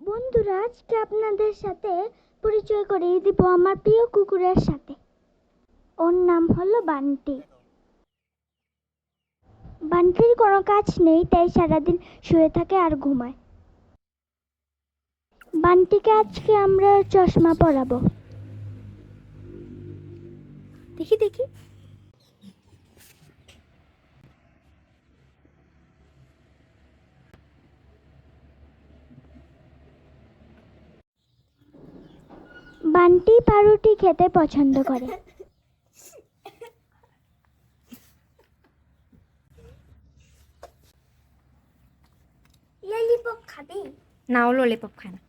বন্ধুরা, আজকে আপনাদের সাথে পরিচয় করিয়ে দিব আমার প্রিয় কুকুরের সাথে। ওর নাম হলো বান্টি। বান্টির কোনো কাজ নেই, তাই সারাদিন শুয়ে থাকে আর ঘুমায়। বান্টিকে আজকে আমরা চশমা পরাবো। দেখি দেখি। বান্টি পাউরুটি খেতে পছন্দ করে। ললিপপ খাবে? না, ও ললিপপ খায় না।